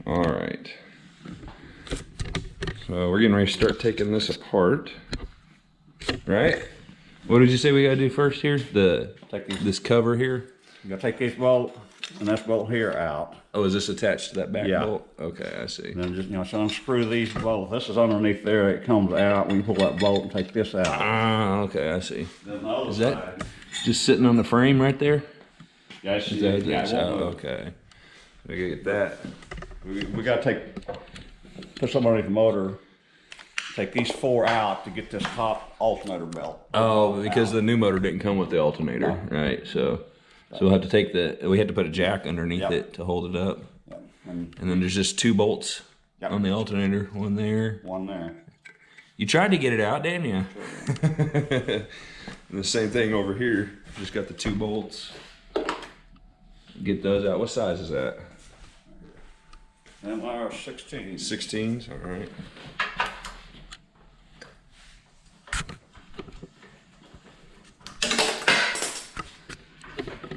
All right. So we're getting ready to start taking this apart, right? What did you say we gotta do first here? This cover here? You gotta take this bolt and this bolt here out. Oh, is this attached to that back Yeah. bolt? Okay, I see. And then just, so unscrew these bolts. This is underneath there, it comes out. We can pull that bolt and take this out. Ah, okay, I see. Then the other Is that side, just sitting on the frame right there? yeah, Is that this? Oh, okay. We gotta get that. we gotta put something underneath the motor. Take these 4 out to get this top alternator belt. Oh, because the new motor didn't come with the alternator, right? So we'll have to take we had to put a jack underneath it to hold it up. Yep. And then there's just 2 bolts on the alternator, one there. One there. You tried to get it out, didn't you? And the same thing over here. Just got the 2 bolts. Get those out. What size is that? Them are 16s. 16s, all right.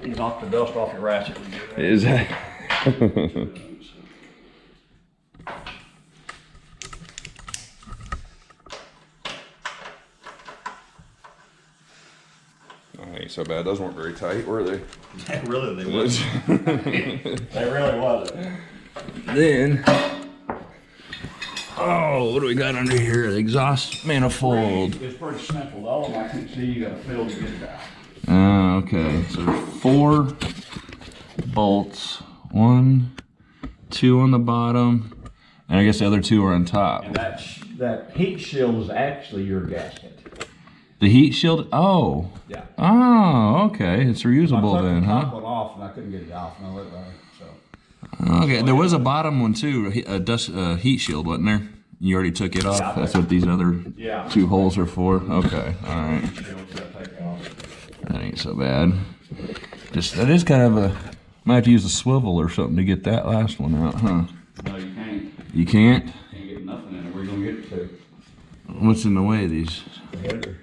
You knock the dust off your ratchet when you do that. Is that? Oh, ain't so bad. Those weren't very tight, were they? Really, they wasn't. They really wasn't. Then, oh, what do we got under here? The exhaust manifold. It's pretty simple. The other one I can see you got to fill to get it out. Okay, so 4 bolts, 1, 2 on the bottom, and I guess the other 2 are on top. And that heat shield is actually your gasket. The heat shield, oh. Yeah. Oh, okay, it's reusable then, I huh? took the top one off and I couldn't get it off. No, so. Okay, there was a bottom one too, a heat shield, wasn't there? You already took it off? Yeah, That's what these other 2 holes are for? Okay, all right. That ain't so bad. That is kind of a, might have to use a swivel or something to get that last one out, huh? No, you can't. You can't? Can't get nothing in it. Where are you gonna get it to? What's in the way of these? The header.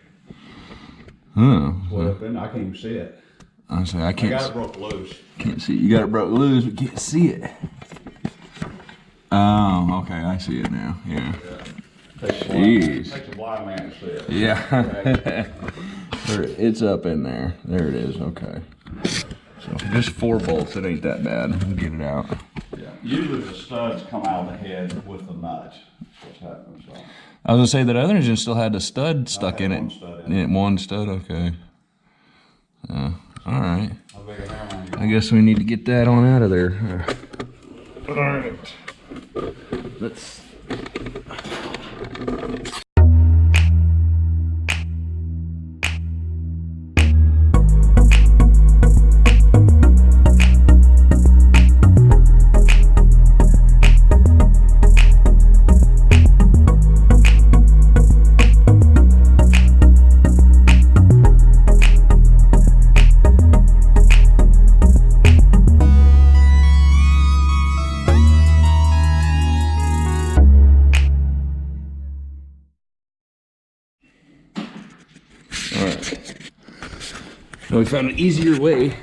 Huh. Well, up in, I can't even see it. I say I I can't. got it broke loose. Can't see. You got it broke loose, but can't see it. Oh, okay. I see it now. Yeah. Jeez. Takes a blind man to see it. Yeah. It's up in there. There it is. Okay. So just 4 bolts. It ain't that bad. We'll get it out. Yeah. Usually the studs come out of the head with the nut. That's what's happening. So. I was gonna say that other engine still had the stud stuck in it. One stud in it. One stud. Okay. All right. How big a hammer you I guess we need to get that on out of there. All right. Let's. Now we found an easier way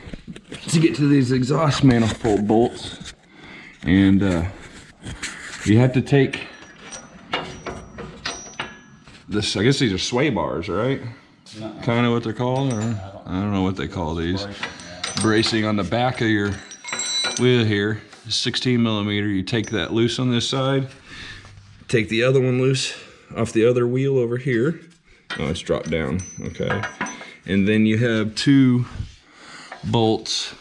to get to these exhaust manifold bolts, and you have to take this. I guess these are sway bars, right? Kind of what they're called, or I don't know what they call these. Bracing on the back of your wheel here, 16 millimeter. You take that loose on this side, take the other one loose off the other wheel over here. Oh, it's dropped down. Okay. And then you have 2 bolts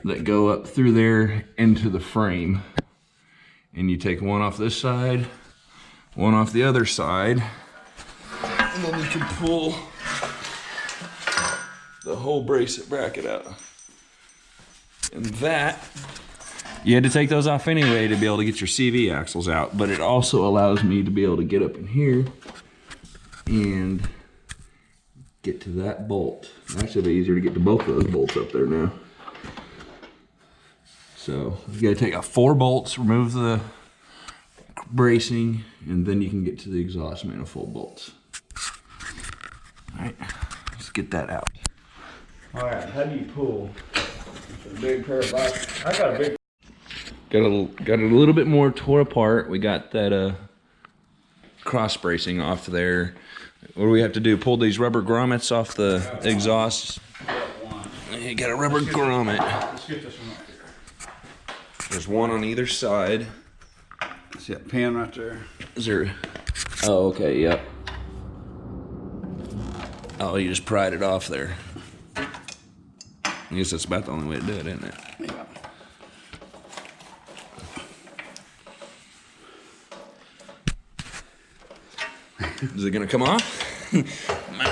that go up through there into the frame. And you take one off this side, one off the other side, and then you can pull the whole bracket out. And that, you had to take those off anyway to be able to get your CV axles out, but it also allows me to be able to get up in here and get to that bolt. Actually, it'll be easier to get to both of those bolts up there now. So you gotta take out 4 bolts, remove the bracing, and then you can get to the exhaust manifold bolts. All right, let's get that out. All right, how do you pull? A big pair of I got a big. Got a little bit more tore apart. We got that cross bracing off there. What do we have to do? Pull these rubber grommets off the exhaust. You got a rubber grommet. Let's get this one up here. There's one on either side. See that pin right there? Is there? Oh, okay, yep. Oh, you just pried it off there. I guess that's about the only way to do it, isn't it? Yeah. Is it gonna come off? Might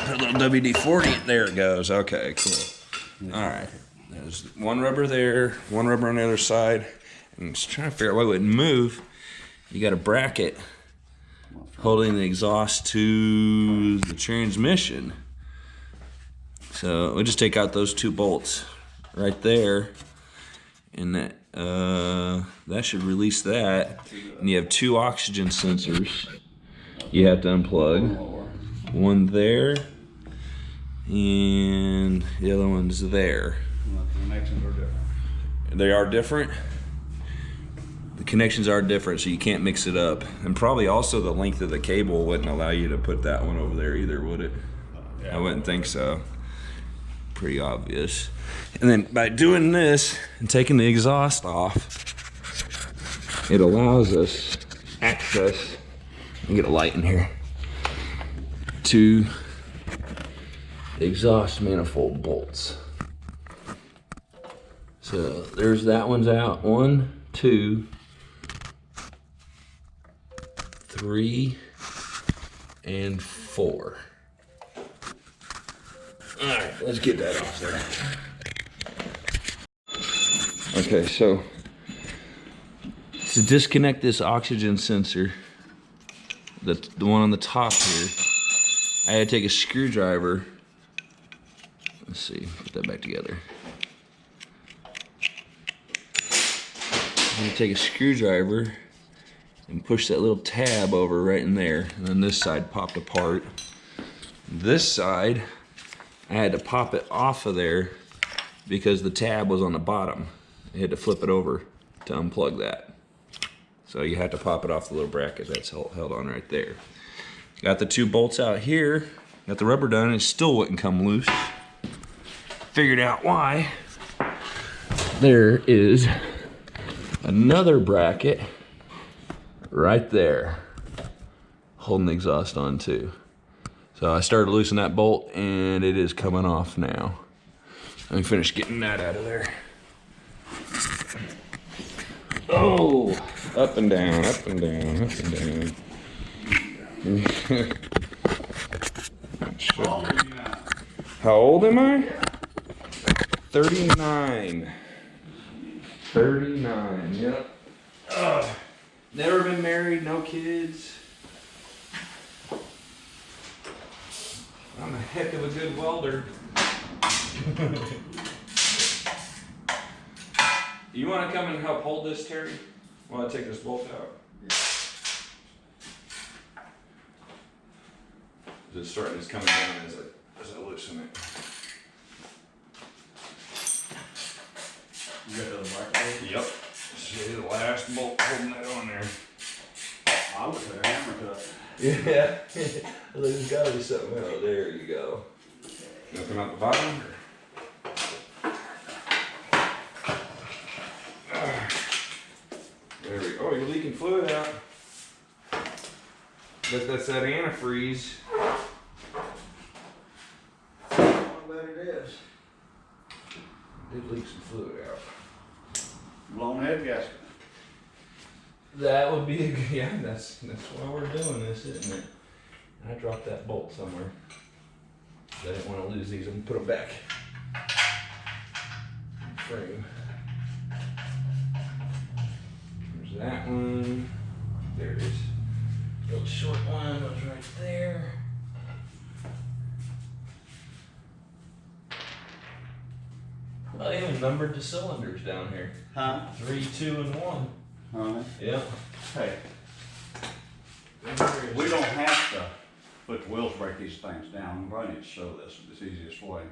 put a little WD-40. There it goes. Okay, cool. All right. There's one rubber there, one rubber on the other side. I'm just trying to figure out why it wouldn't move. You got a bracket holding the exhaust to the transmission. So we'll just take out those two bolts right there, and that should release that. And you have two oxygen sensors you have to unplug. One there, and the other one's there. The connections are different. They are different? The connections are different, so you can't mix it up. And probably also the length of the cable wouldn't allow you to put that one over there either, would it? Yeah. I wouldn't think so. Pretty obvious. And then by doing this and taking the exhaust off, it allows us access. Let me get a light in here. To the exhaust manifold bolts. So there's that one's out. 1, 2, 3, and 4. All right, let's get that off there. Okay, so to disconnect this oxygen sensor, the one on the top here, I had to take a screwdriver. Let's see, put that back together. I'm gonna take a screwdriver and push that little tab over right in there, and then this side popped apart. This side, I had to pop it off of there because the tab was on the bottom. I had to flip it over to unplug that. So you had to pop it off the little bracket that's held on right there. Got the two bolts out here, got the rubber done, it still wouldn't come loose. Figured out why. There is another bracket right there holding the exhaust on too. So I started loosening that bolt and it is coming off now. Let me finish getting that out of there. Oh, up and down, up and down, up and down. How old am I? 39. 39, yep. Never been married, no kids. I'm a heck of a good welder. You want to come and help hold this, Terry, while I take this bolt out? It's starting, it's coming down as I loosen it. You got the black bolt? Yep. See the last bolt holding that on there. I would put a hammer to it. Yeah. There's gotta be something out there. You go. Nothing out the bottom? There we go. Oh, you're leaking fluid out. That's that antifreeze. I bet it is. Did leak some fluid out. Blown head gasket. That would be a good, yeah, that's why we're doing this, isn't it? I dropped that bolt somewhere. I didn't want to lose these. I'm gonna put them back in the frame. There's that one. There it is. Little short one was right there. Well, they even numbered the cylinders down here. Huh? 3, 2, and 1. Huh? Yep. Hey, we don't have to put the wheels break these things down. I'm going to show this the easiest way.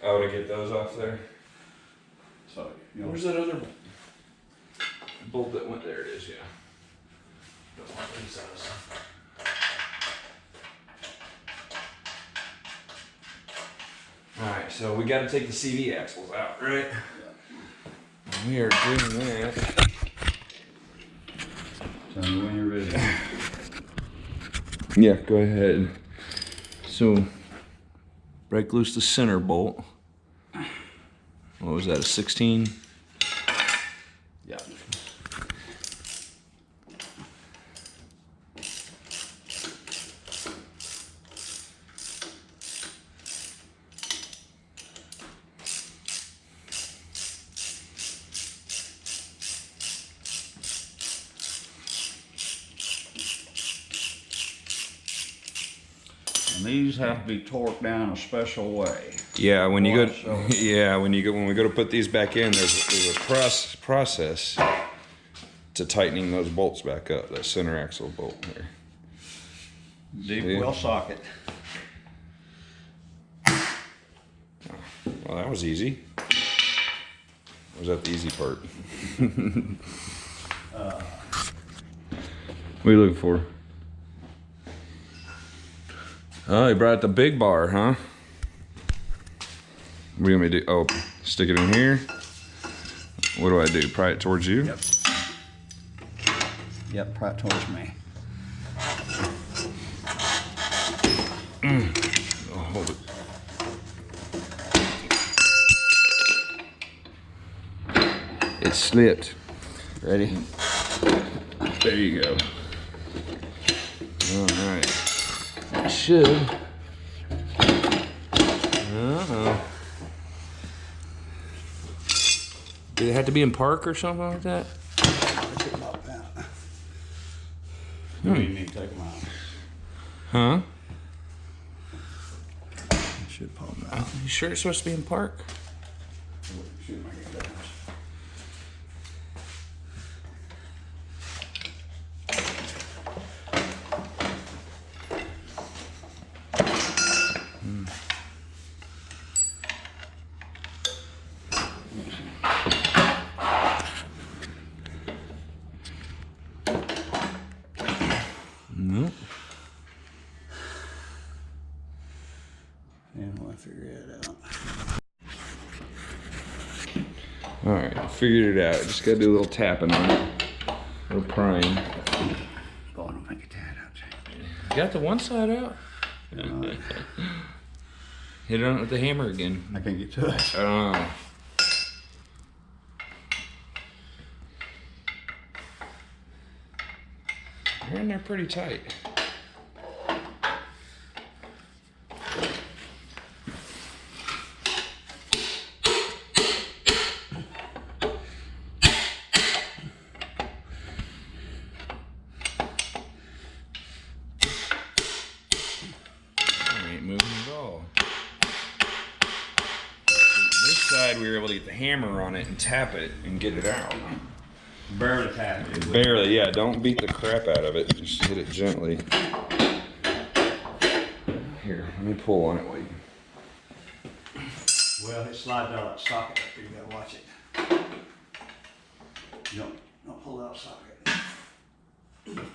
Oh, to get those off there? So, you know. Where's that other? bolt that went there. It is, yeah. Don't want these out. All right, so we got to take the CV axles out, right? Yeah. We are doing that. Tell me when you're ready. Yeah, go ahead. So, break loose the center bolt. What was that, a 16? Yeah. And these have to be torqued down a special way. Yeah, when you go, So- when we go to put these back in, there's a process to tightening those bolts back up. That center axle bolt there. Deep See? well socket. Well, that was easy. Or was that the easy part? What are you looking for? Oh, you brought out the big bar, huh? What do you want me to do? Oh, stick it in here. What do I do? Pry it towards you? Yep. Yep, pry it towards me. Oh, hold it. It slipped. Ready? There you go. All right. That should. Did it have to be in park or something like that? Take them out. You need to take them out. Huh? Should pop them out. You sure it's supposed to be in park? Shoot my hand down. Nope. And we'll figure it out. All right, I figured it out. Just gotta do a little tapping on it. A little prying. Oh, I don't think it's that out. You got the one side out? Hit it on it with the hammer again. I can't get to it. Oh. They're in there pretty tight. Ain't moving at all. This side we were able to get the hammer on it and tap it and get it out. Barely tap it. Barely, yeah. Don't beat the crap out of it. Just hit it gently. Here, let me pull on it while you. Well, it slides out of that socket up there. You gotta watch it. You don't pull out socket. Hang on.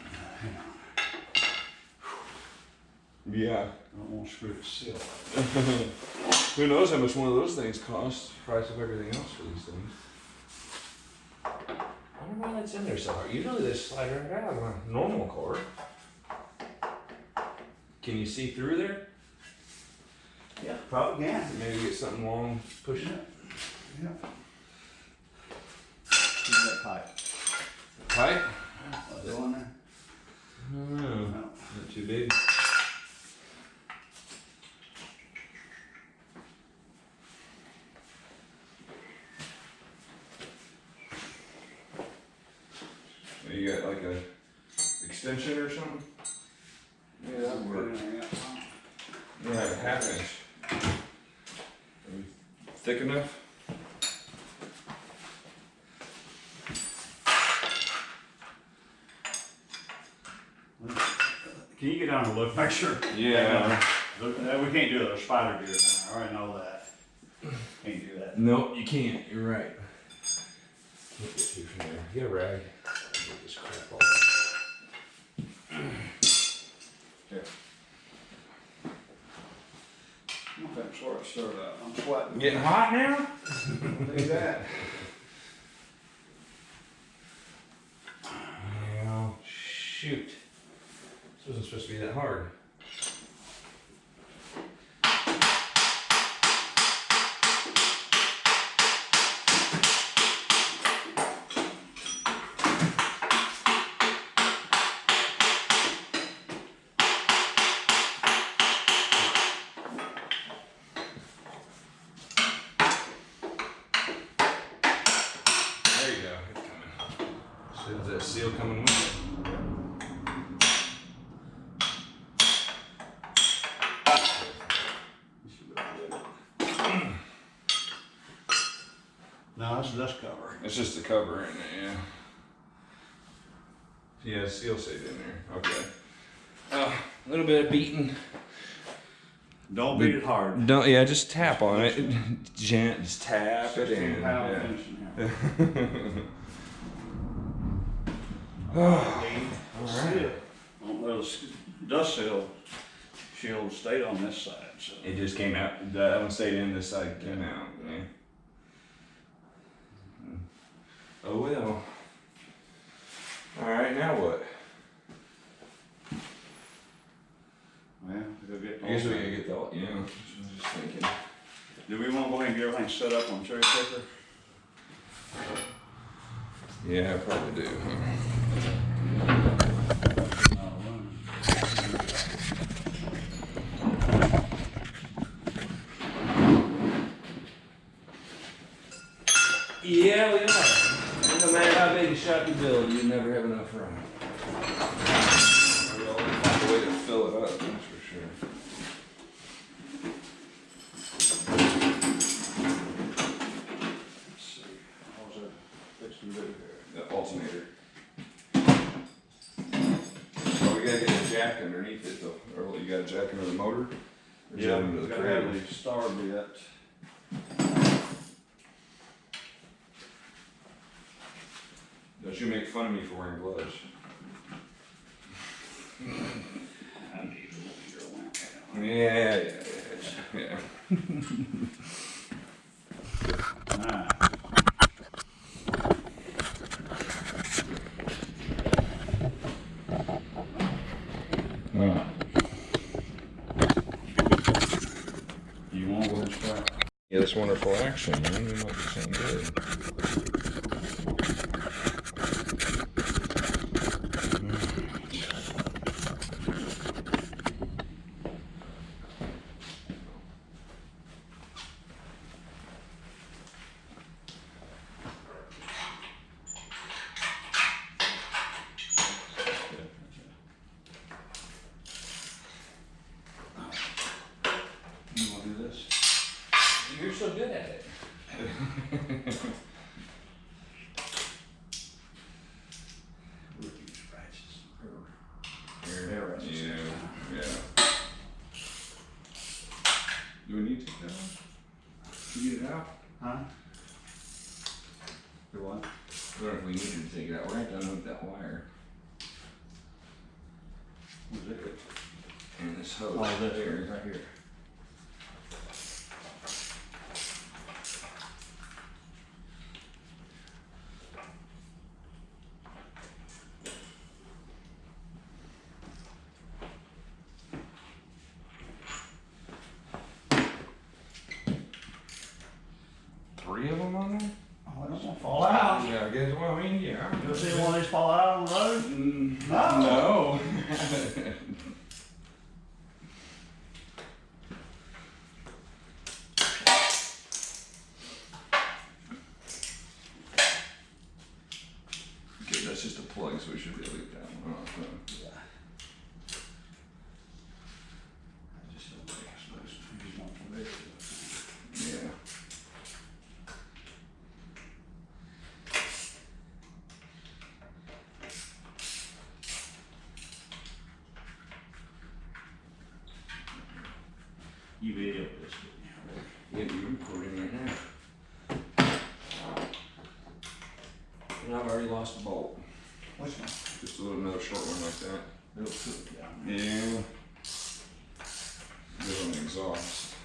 Yeah. I don't want to screw it still. Who knows how much one of those things costs? Price of everything else for these things. I wonder why that's in there so hard. Usually they slide right out on a normal cord. Can you see through there? Yeah, probably can. Maybe get something long pushing it. Yeah. Use that pipe. Pipe? Is it on there? No. No. Not too big. You got like a extension or something? Yeah, that would work. Yeah, a half inch. Thick enough? Can you get down and look? Make sure. Yeah. Look, we can't do it. There's spider gears in there. I already know that. Can't do that. Nope, you can't. You're right. Get you from there. Get a rag. Get this crap off. Here. That's where it started out. I'm sweating. Getting hot now? Look at that. Well, shoot. This wasn't supposed to be that hard. There you go. It's coming. So is that seal coming with it? No, that's dust cover. It's just the cover, isn't it? Yeah. Yeah, seal stayed in there. Okay. A little bit of beating. Don't beat it hard. Don't. Yeah, just tap on it. Just tap it in. Yeah. All right. Those dust shield stayed on this side. So. It just came out. That one stayed in. This side came out. Yeah. Oh well. All right. Now what? Well, we'll get I guess we gotta get the. Yeah. I was just thinking. Do we want to go ahead and get everything set up on cherry picker? Yeah, I probably do. Yeah, we are. No matter how big a shop you build, you never have enough room. We'll find a way to fill it up, that's for sure. Let's see. How's that fixing to do here? The alternator. Oh, we gotta get a jack underneath it though. Or you got a jack under the motor? Or is that under the gotta cradle? have the star bit. Don't you make fun of me for wearing gloves. I need a little lamp. Yeah. Alright. You want to start? Yeah, this wonderful action, man. You might be saying good. You want to do this? You're so good at it. Rookie scratches. Here. Yeah. Do we need to take that one? You get it out? Huh? Do what? I don't know if we needed to take it out. We're going to have to unhook that wire. Where's it? And this hose. Oh, this here. right here. Three of them on there? Oh, it doesn't fall out. Yeah, I guess. Well, I mean, yeah. You'll see one of these fall out on the road? No. No. Okay, that's just a plug, so we should be able to get that one off. Huh? Yeah. I just don't think I'm supposed to. He's not familiar with it. Yeah. You video this. Yeah, you're recording right now. and I've already lost a bolt. Which one? Just a little another short one like that. Little tooth down. Yeah. Good on the exhaust.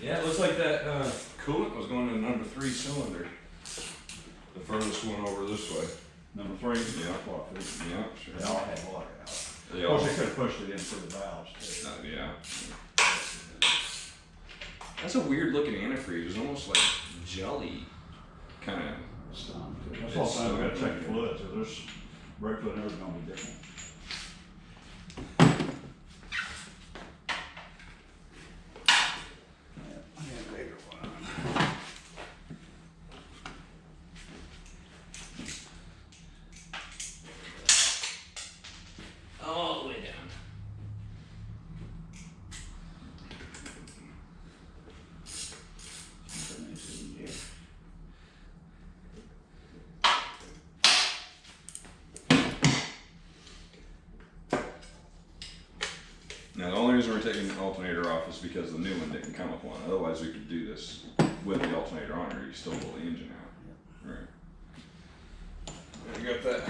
Yeah, it looks like that coolant was going in number 3 cylinder. The furthest one over this way. Number 3? Yeah. Yeah, sure. They all had water out. They Of all, course, they could have pushed it in through the valves too. yeah. That's a weird looking antifreeze. It's almost like jelly, kind of. That's all time we gotta check the fluids, so there's brake fluid and everything gonna be different. Yeah, I got a bigger one. All the way down. Now, the only reason we're taking the alternator off is because the new one didn't come with one. Otherwise, we could do this with the alternator on, or you still pull the engine out. Right. You got that.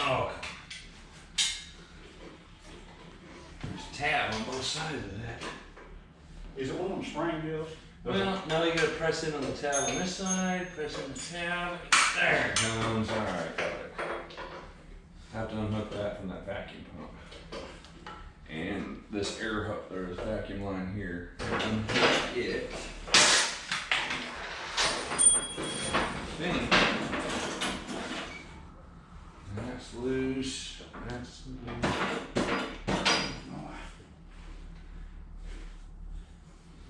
Oh, there's a tab on both sides of that. Is it one of them spring deals? Well, now you gotta press in on the tab on this side, press in the tab. There it comes. All right, got it. Have to unhook that from that vacuum pump. And this air hook, or this vacuum line here. Unhook it. Spinning. That's loose. That's loose.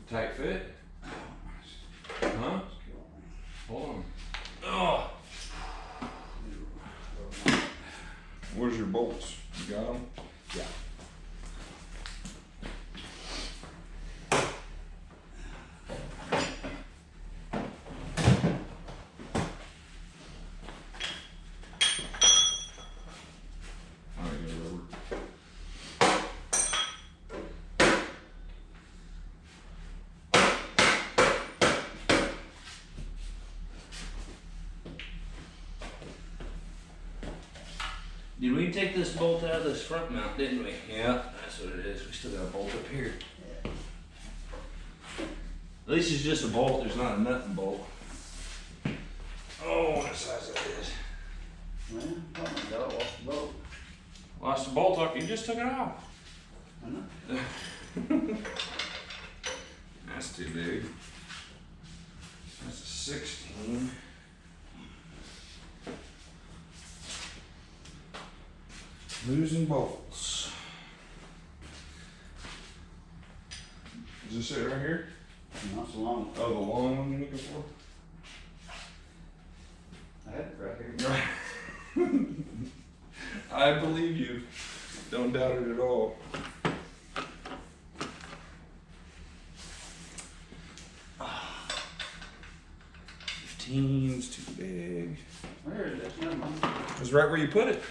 Tight fit? Huh? Hold on. Oh! Where's your bolts? You got them? Yeah. Did we take this bolt out of this front mount, didn't we? Yeah, that's what it is. We still got a bolt up here. At least it's just a bolt, there's not a nut and bolt. Oh, what size that is. Well, oh my God, I lost the boat. Lost the bolt up, you just took it off. I know. That's too big. That's a 16. Losing bolts. Is this it right here? No, it's a long. Oh, the long one you're looking for? I had it right here. I believe you. Don't doubt it at all. Fifteen's too big. Where is it? Never mind. It's right where you put it.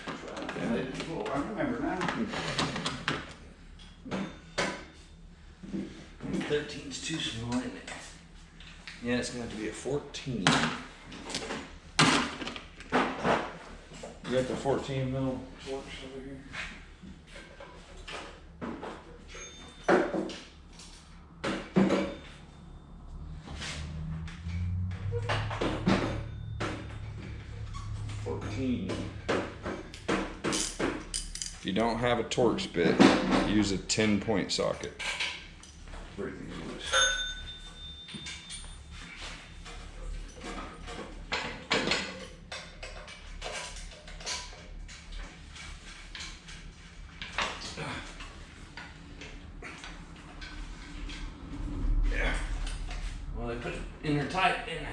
Yeah. Well, I remember now. 13's too small, isn't it? Yeah, it's gonna have to be a 14. You got the 14 mil torques over here? If you don't have a Torx bit, use a 10-point socket. Everything loose. inner tight in there.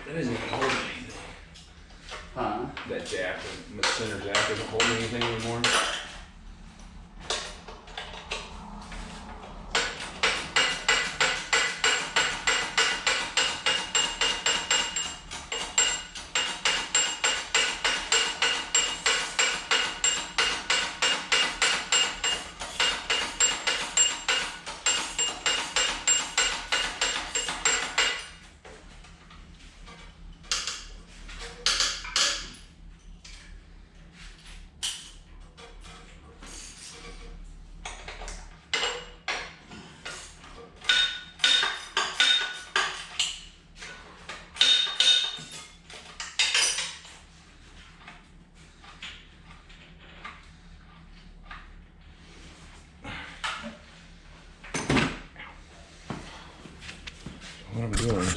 That isn't even holding anything. Huh? That jack, the center jack isn't holding anything anymore. What I'm doing.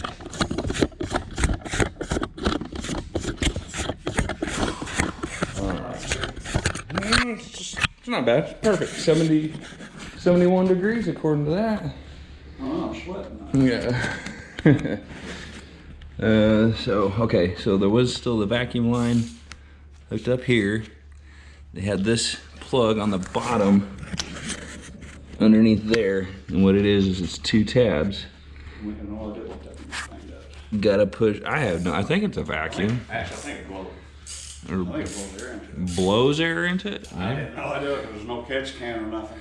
It's not bad. It's perfect. 71 degrees according to that. Oh, I'm sweating. Yeah. So there was still the vacuum line hooked up here. They had this plug on the bottom underneath there. And what it is it's 2 tabs. We can all do what that thing does. Gotta push, I think it's a vacuum. Actually, I think it blows. Or I think it blows air into it. blows air into it? I didn't know I do it. There was no catch can or nothing.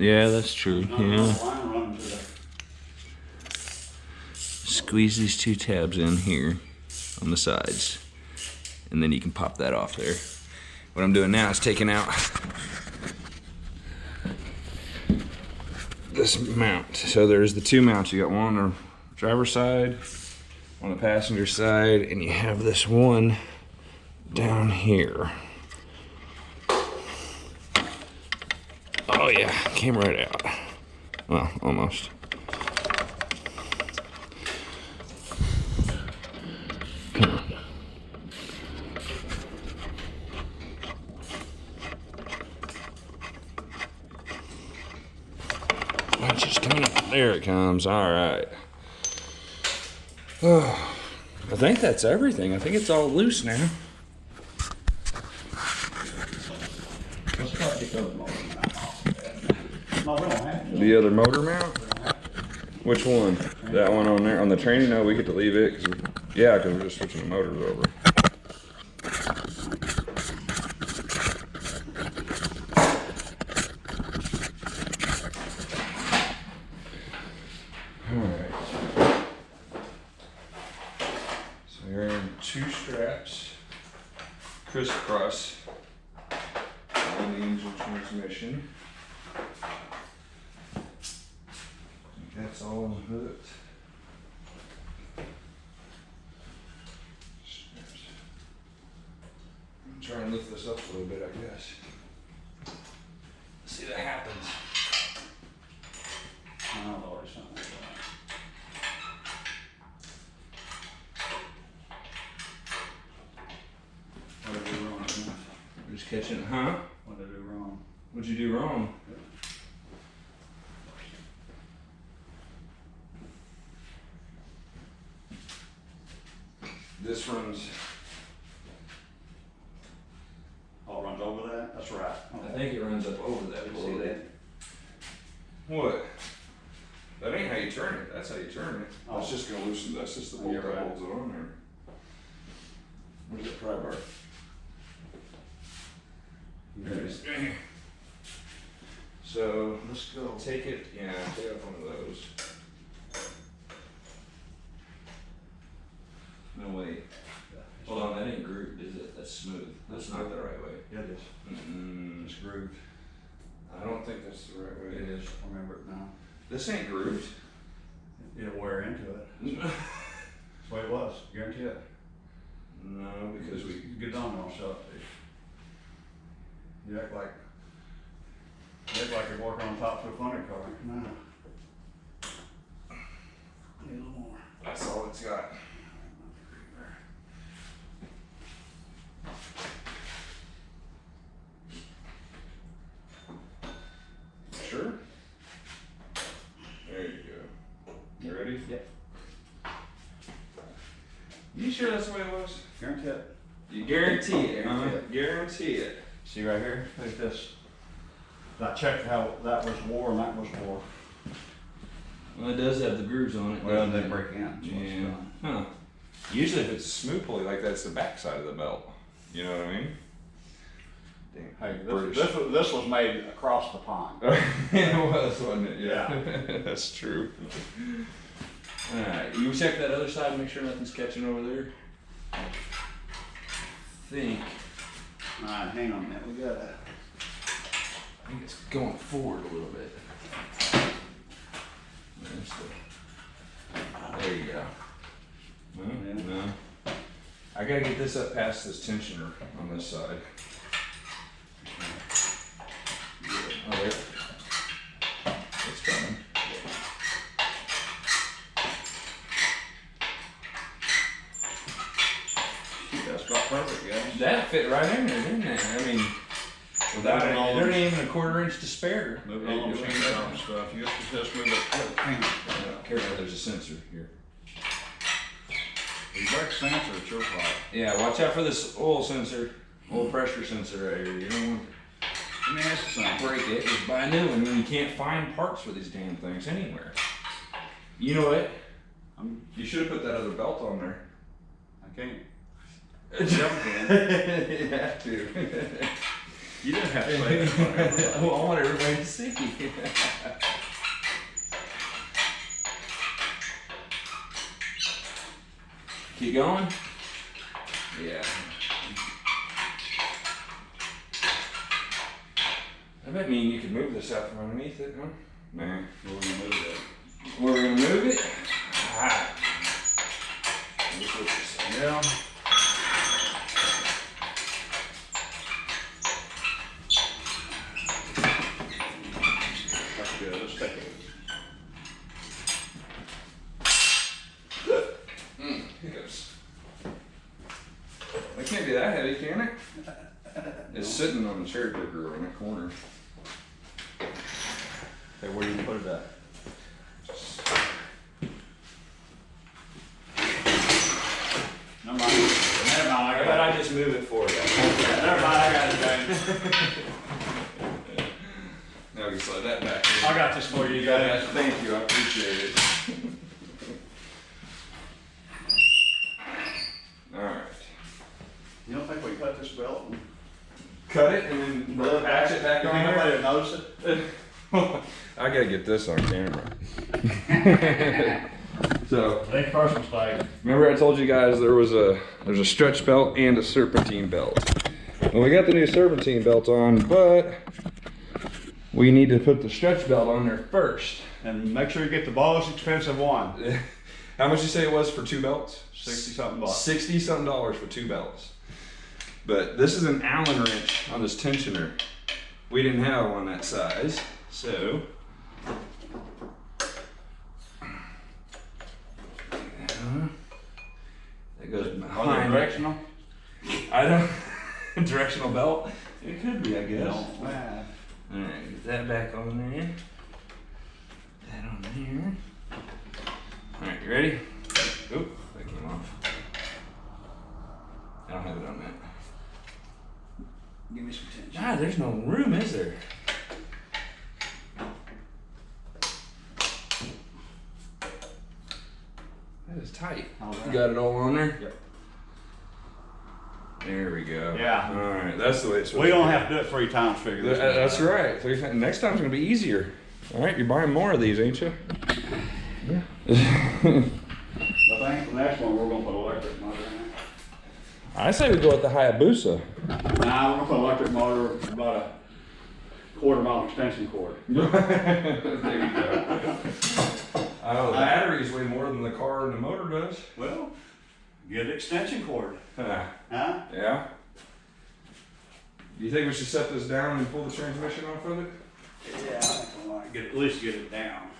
Yeah, that's true. No Yeah. line running to the. Squeeze these 2 tabs in here on the sides. And then you can pop that off there. What I'm doing now is taking out this mount. So there's the 2 mounts. You got one on the driver's side, on the passenger side, and you have this one down here. Oh yeah, came right out. Well, almost. Come on. Oh, it's just coming up. There it comes. All right. Oh, I think that's everything. I think it's all loose now. Let's try to get those motors out. No, we don't have to. The other motor mount? Which one? That one on there? On the training? No, we get to leave it. Because we're just switching the motors over. Alright. So you're in 2 straps, crisscross on the engine transmission. That's all hooked. I'm trying to lift this up a little bit, I guess. See that happens. Oh, Lord, something like that. What did I do wrong? We're just catching it, huh? What did I do wrong? What'd you do wrong? This runs. Oh, it runs over that? That's right. I think it runs up over that. You see that? What? That ain't how you turn it. That's how you turn it. Oh. That's just gonna loosen. That's just the Oh, bolt you're that right. holds it on there. Where's that pry bar? There it is. So Let's go. take it. Yeah, take up one of those. No way. Hold on, that ain't grooved, is it? That's smooth. That's not the right way. Yeah, it is. Mm-mm. It's grooved. I don't think that's the right way. It is. I remember it now. This ain't grooved. It'll wear into it. That's the way it was. Guarantee it. No, because we. You get on and stuff. You act like you're working on top of a funny car. No. Need a little more. That's all it's got. Sure. sure that's the way it was? Guarantee it. You guarantee it, huh? Guarantee it. Guarantee it. See right here? Look at this. I checked how that was wore and that was wore. Well, it does have the grooves on it. Well, they break in. Yeah. Huh. Usually if it's a smooth pulley like that, it's the back side of the belt. You know what I mean? Hey, this was made across the pond. It was, wasn't it? Yeah. That's true. Alright, you check that other side and make sure nothing's catching over there. I think Hang on a minute. We gotta. I think it's going forward a little bit. There you go. No. I gotta get this up past this tensioner on this side. Oh, there. It's coming. That's about perfect, guys. That fit right in there, didn't it? I mean, without it, there ain't even a 1/4 inch to spare. Moving all the machine shop stuff. You just move it. Careful, there's a sensor here. You break sensor, it's your fault. Yeah, watch out for this oil sensor, oil pressure sensor right here. You don't want Let me ask you something. to break it. Just buy a new one. You can't find parts for these damn things anywhere. You know what? You should have put that other belt on there. I can't. You have to. You didn't have to say that. Well, I want everybody to see. Keep going. Yeah. I bet mean you could move this out from underneath it, huh? Nah. We're gonna move it. We're gonna move it. Ah. Yeah. That's good. Let's take it. Hiccups. It can't be that heavy, can it? It's sitting on the cherry picker in the corner. Hey, where do you put it at? Never mind. Never mind. I bet I just move it for you. Never mind. I got it, James. Now we can slide that back. I got this for you guys. Thank you, I appreciate it. Alright. You don't think we cut this belt? Cut it and then patch it back You on think nobody there. would notice it? I gotta get this on camera. So, I think first mistake. remember I told you guys there's a stretch belt and a serpentine belt. Well, we got the new serpentine belt on, but we need to put the stretch belt on there first. And make sure you get the most expensive one. How much you say it was for 2 belts? 60-something bucks. 60-something dollars for 2 belts. But this is an Allen wrench on this tensioner. We didn't have one that size, so. That goes Are they behind. directional? I don't. Directional belt? It could be, I guess. No. Alright, get that back on there. That on here. Alright, you ready? Oop, that came off. I don't have it on that. Give me some tension. Ah, there's no room, is there? That is tight. You got it all on there? Yep. There we go. Yeah. Alright, that's the way it's supposed We to don't be. have to do it 3 times, figure this one That's out. right. Next time's gonna be easier. Alright, you're buying more of these, ain't you? Yeah. I think the next one we're gonna put electric motor in. I say we go with the Hayabusa. Nah, we're gonna put electric motor about a 1/4 mile extension cord. There you go. Oh, the batteries weigh more than the car and the motor does. Well, get an extension cord. Huh. Huh? Yeah. Do you think we should set this down and pull the transmission off of it? Yeah, I think we want to at least get it down.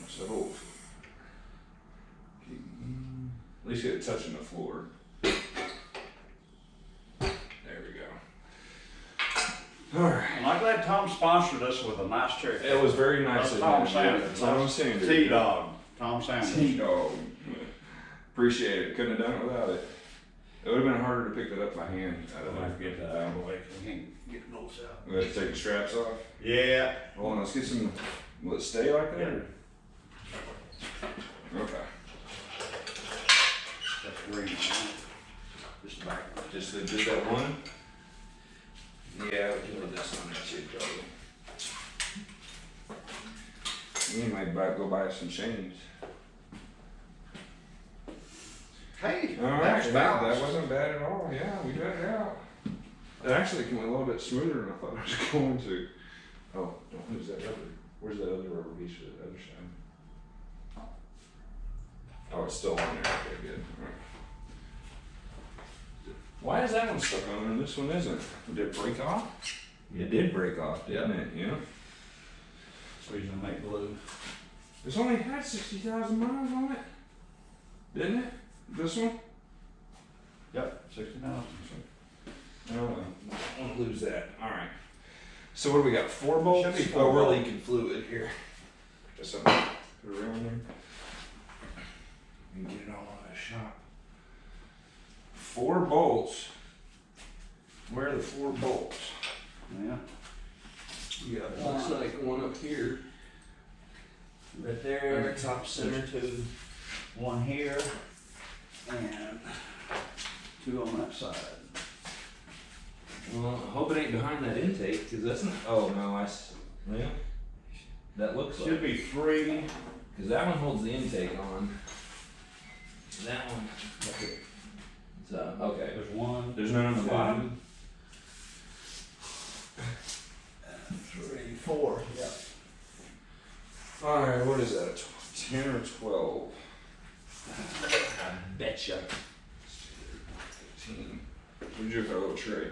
So, at least get it touching the floor. There we go. All right. And I'm glad Tom sponsored us with a nice chair. It was very nice That's of Tom him. Sanders. Yeah, Tom Sanders. T-Dog. Tom Sanders. Oh, appreciate it. Couldn't have done it without it. It would have been harder to pick that up by hand. I'll have to get that out of the way, 'cause we can't get the bolts out. We have to take the straps off. Yeah. Hold on, let's get some. Will it stay like that? or- Okay. That's green. Just back. Just that one? Yeah, we can put this on there too, probably. We might go buy some chains. Hey, All right, that's that balanced. wasn't bad at all. Yeah, we got it out. It actually came a little bit smoother than I thought it was going to. Oh, don't lose that rubber. Where's that other rubber piece for the other side? Oh, it's still on there. Okay, good. All right. Why is that one stuck on there and this one isn't? Did it break off? It did break off, didn't it? Yeah. So he's gonna make glue. It's only had 60,000 miles on it. Didn't it? This one? Yep, 60,000. Oh, I don't lose that. All right. So what do we got? 4 bolts? Should be 4 Oh, we're bolts. leaking fluid here. Just something to put around there. And get it all out of the shop. 4 bolts. Where are the 4 bolts? Yeah. You got looks like one up here. Right there, top center, 2. 1 here, and 2 on that side. Well, I hope it ain't behind that intake, because that's not. Oh, no, yeah. That looks Should be 3. Because that one holds the intake on. That one. So, okay. There's 1. There's none on the bottom? 3, 4. Yeah. Alright, what is that? 10 or 12? I betcha. 15. What'd you do with that little tray?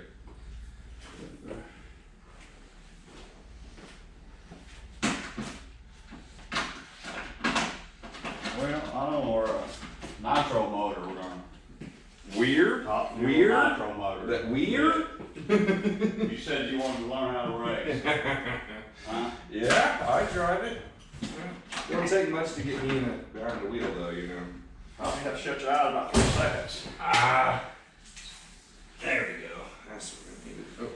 Well, I don't know where a nitro motor we're gonna. Weird? Top Weird? nitro motor. That weird? You said you wanted to learn how to race. Huh? Yeah, I tried it. It don't take much to get me behind the wheel, though, you know. Probably have to shut you out in about 3 seconds. Ah, there we go. That's what I needed. Oh.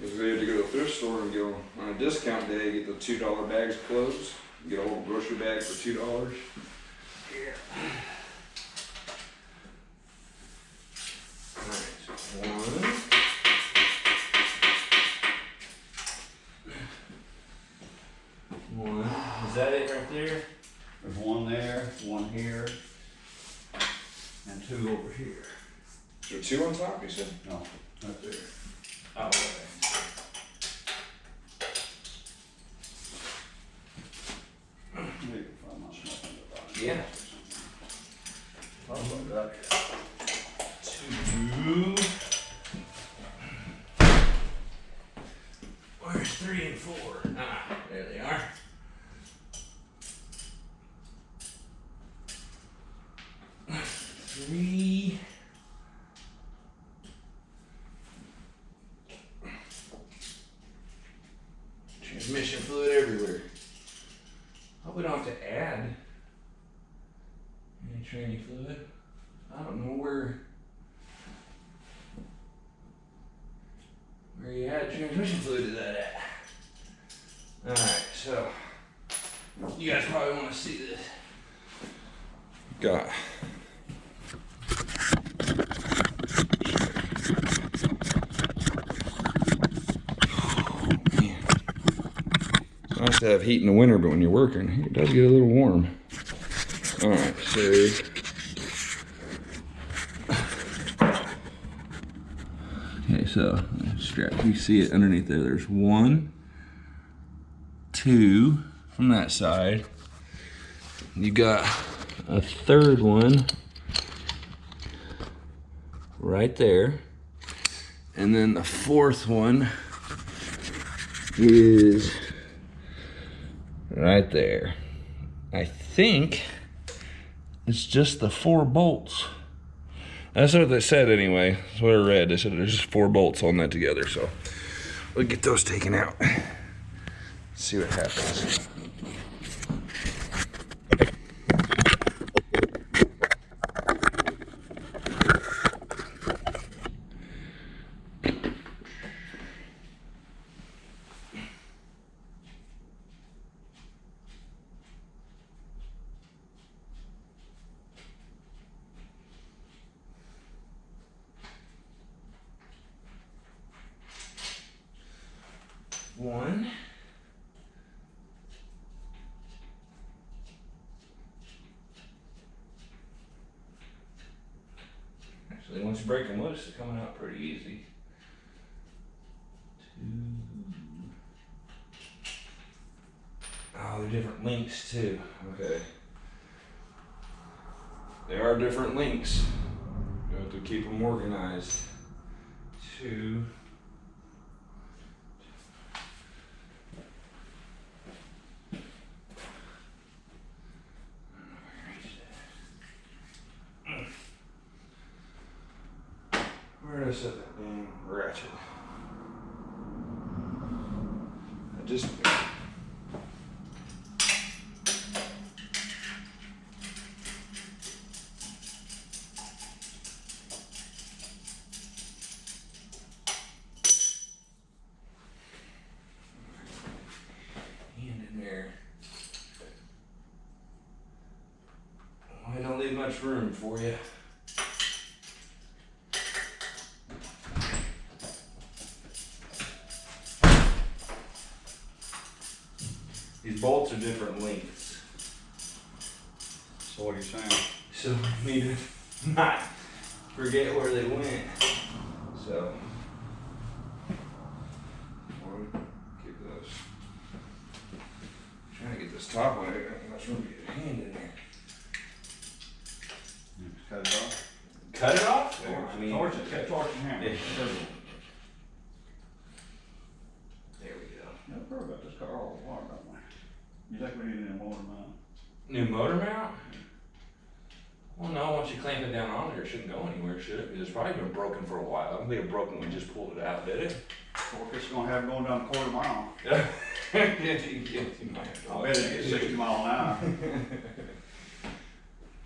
Because we had to go to the thrift store and go on a discount day, get the $2 bags of clothes, get a whole grocery bag for $2. Yeah. Alright, 1. Is that it right there? There's 1 there, 1 here, and 2 over here. Is there 2 on top, you said? No, right there. Oh, okay. Maybe if I'm not smoking the bottom. Yeah. Probably that. 2. Where's 3 and 4? Ah, there they are. Three. Transmission fluid everywhere. Hope we don't have to add any tranny fluid. I don't know where you add transmission fluid to that at. Alright, so you guys probably want to see this. Got nice to have heat in the winter, but when you're working, it does get a little warm. Alright, so okay, so strap, you see it underneath there. There's 1, 2 from that side. You got a 3rd one right there. And then the 4th one is right there. I think it's just the 4 bolts. That's what they said anyway. That's what I read. They said there's just 4 bolts holding that together. So we'll get those taken out. See what happens. then once you break them loose, they're coming out pretty easy. Oh, they're different links too. Okay. They are different links. You have to keep them organized. 2. Where did I set that dang ratchet? I just. Hand in there. I don't leave much room for you. These bolts are different lengths. So what are you saying? So I need to not forget where they went. So keep those. Trying to get this top one. I got much room to get a hand in there. Just cut it off. Cut it off? Torch it, torch and hammer. Yeah. There we go. Never heard about this car all the water, don't we? You think we need a new motor mount? New motor mount? Well, no, once you clamp it down on there, it shouldn't go anywhere, should it? Because it's probably been broken for a while. I don't think it broke when we just pulled it out, did it? Well, it's gonna have it going down a quarter mile. Yeah. I bet it gets 60 mile an hour.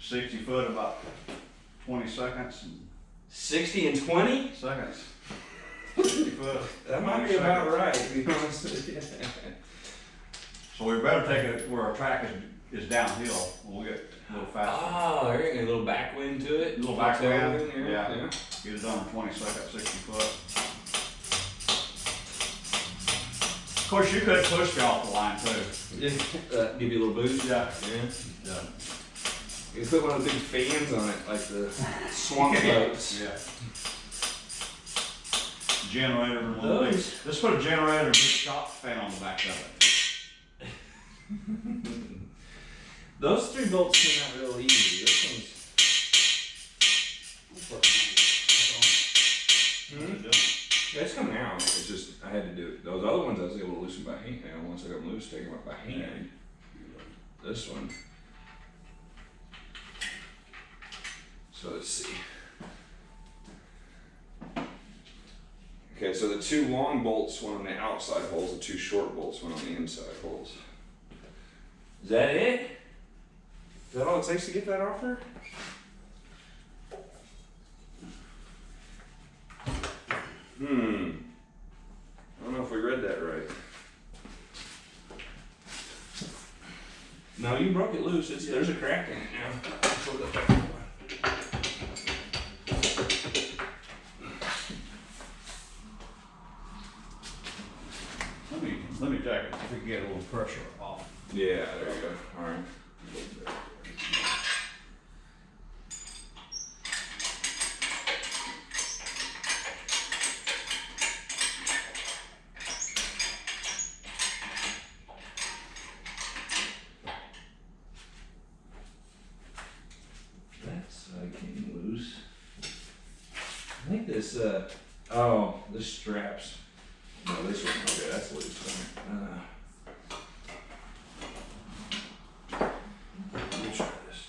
60 foot about 20 seconds. 60 and 20? Seconds. 60 foot. That might be about right, to be honest with you. So we better take it where our track is downhill when we get a little faster. Oh, there you go. A little backwind to it. A little backwind, tailwind, yeah. Get it done in 20 seconds, 60 foot. Of course, you could push me off the line too. Yeah. Give you a little boost? Yeah. Yeah. You put one of the big fans on it, like the swamp boats. Yeah. Generator and one Those- big. Let's put a generator and big shop fan on the back of it. Those 3 bolts came out real easy. This one's. Yeah, it's coming out. It's just, I had to do it. Those other ones I was able to loosen by hand. And once I got them loose, take them up by hand. This one. So let's see. Okay, so the 2 long bolts went on the outside holes, the 2 short bolts went on the inside holes. Is that it? Is that all it takes to get that off there? I don't know if we read that right. No, you broke it loose. There's a crack in it now. Let me check it, if we can get a little pressure off. Yeah, there you go. All right. Came loose. I think this, oh, this straps. No, this one, okay, that's loose. Let me try this.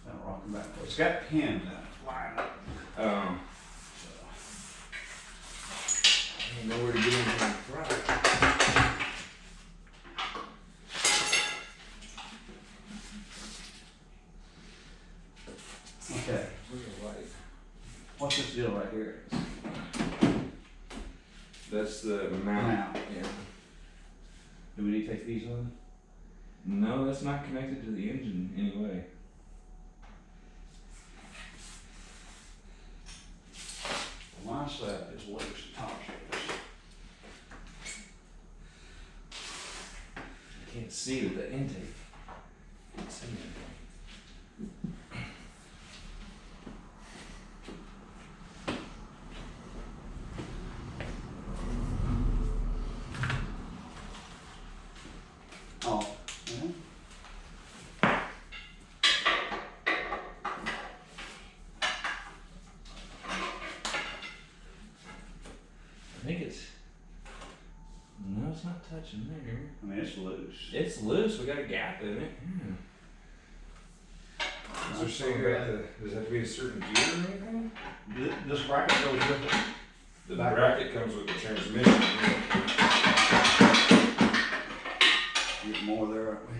That'll rock it back. It's got pins in it. I don't know where to get in from the front. Okay. What's this deal right here? That's the mount. Yeah. Do we need to take these on? No, that's not connected to the engine anyway. My set is see with the intake. Can't see anything. Oh, yeah. I think it's. No, it's not touching there. I mean, it's loose. It's loose. We got a gap in it. Yeah. Is there saying does it have to be a certain gear or anything? This bracket goes with it. The bracket comes with the transmission. Get more there, aren't we?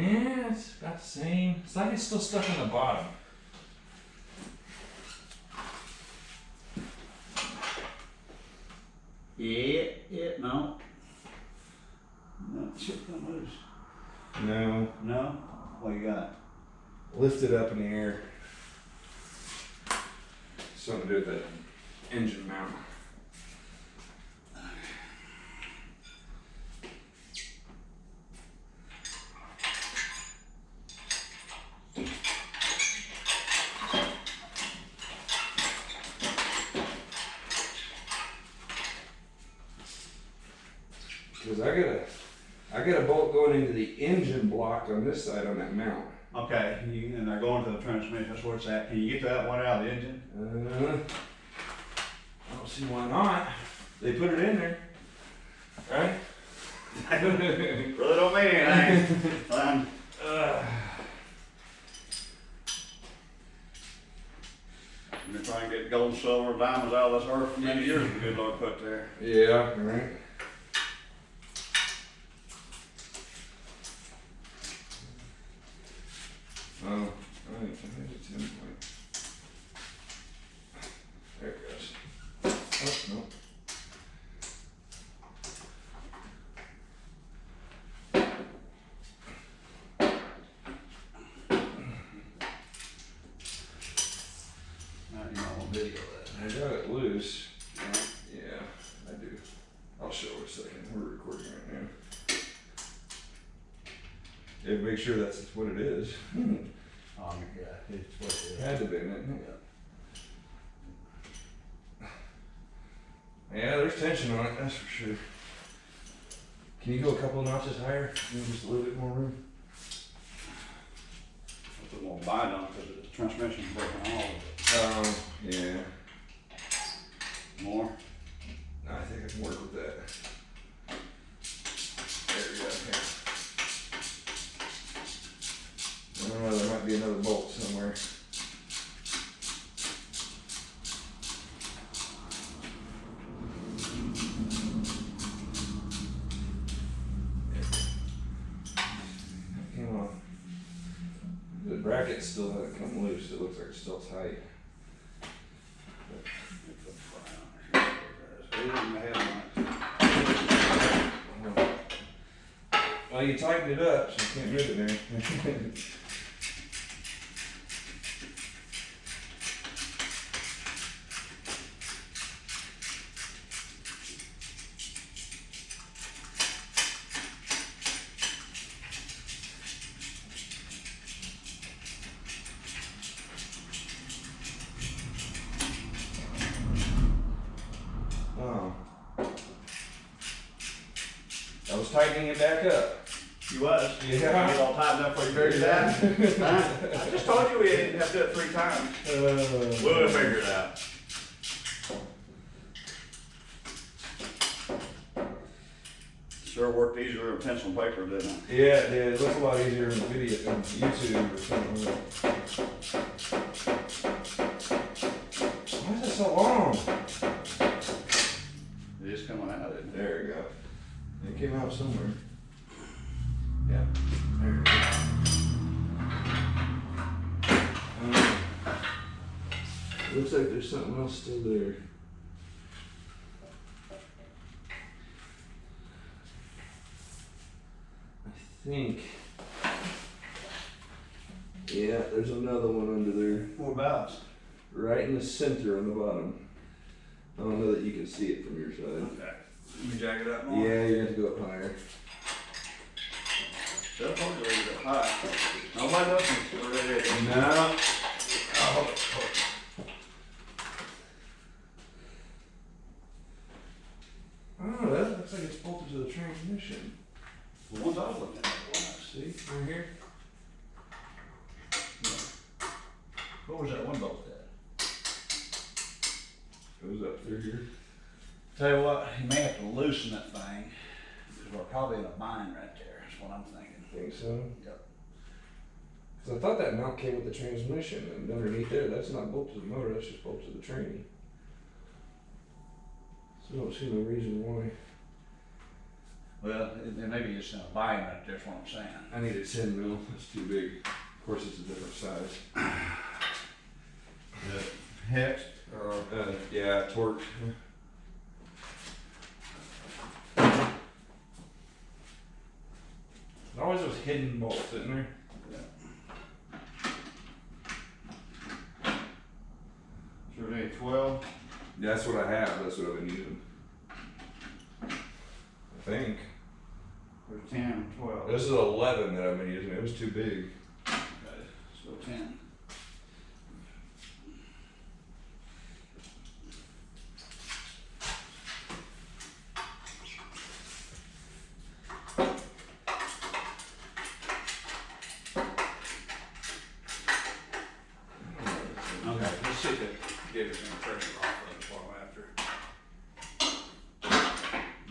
Yeah, it's about the same. It's like it's still stuck on the bottom. Yeah, no. No, it should come loose. No. No? What you got? Lift it up in the air. Something to do with that engine mount. Because I got a bolt going into the engine block on this side on that mount. Okay, and they're going to the transmission, that's where it's at. Can you get that one out of the engine? I don't see why not. They put it in there, right? Really don't mean anything. We're trying to get gold, silver, diamonds out of this earth for many years, the good Lord put there. Yeah, right. Oh, I think it's 10 point. There it goes. Oh, no. Now you might want to video that. I got it loose. Yeah, I do. I'll show it a second. We're recording right now. Yeah, make sure that's what it is. Oh, yeah, it's what it is. Had to be, didn't it? Yeah. Yeah, there's tension on it, that's for sure. Can you go a couple of notches higher? Just a little bit more room? Put more bite on it because the transmission's breaking all of it. Yeah. More? I think I can work with that. There we go. Okay. There might be another bolt somewhere. Came off. The bracket still hasn't come loose. It looks like it's still tight. Well, you tightened it up, so you can't move it there. Oh. I was tightening it back up. You was? Yeah. Get all tightened up before you figured it out? I just told you we didn't have to do it 3 times. We'll figure it out. Sure worked easier with pencil and paper, didn't it? Yeah, it did. It looks a lot easier in the video on YouTube or something. Why is it so long? It is coming out, isn't it? There we go. It came out somewhere. Yeah. There we go. Looks like there's something else still there. I think. Yeah, there's another one under there. Whereabouts? Right in the center on the bottom. I don't know that you can see it from your side. Okay. Let me jack it up more. Yeah, you have to go up higher. So I told you to leave it high. Nobody else can see where it is. No. Oh, Oh, that looks like it's bolted to the transmission. the ones I was looking at. See, right here. What was that one bolt at? Goes up through here. Tell you what, you may have to loosen that thing, because we're probably in a bind right there, is what I'm thinking. Think so? Yep. Because I thought that mount came with the transmission, and underneath there, that's not bolted to the motor, that's just bolted to the tranny. So I don't see no reason why. Well, maybe it's in a bind right there, is what I'm saying. I need a 10 mil, that's too big. Of course, it's a different size. The hex? Yeah, torque. There's always those hidden bolts, isn't there? So we're doing 12? Yeah, that's what I have, that's what I've been using. I think. There's 10 and 12. This is 11 that I've been using, it was too big. Okay, so 10. Okay, let's see if it gave us any pressure off of it before I'm after.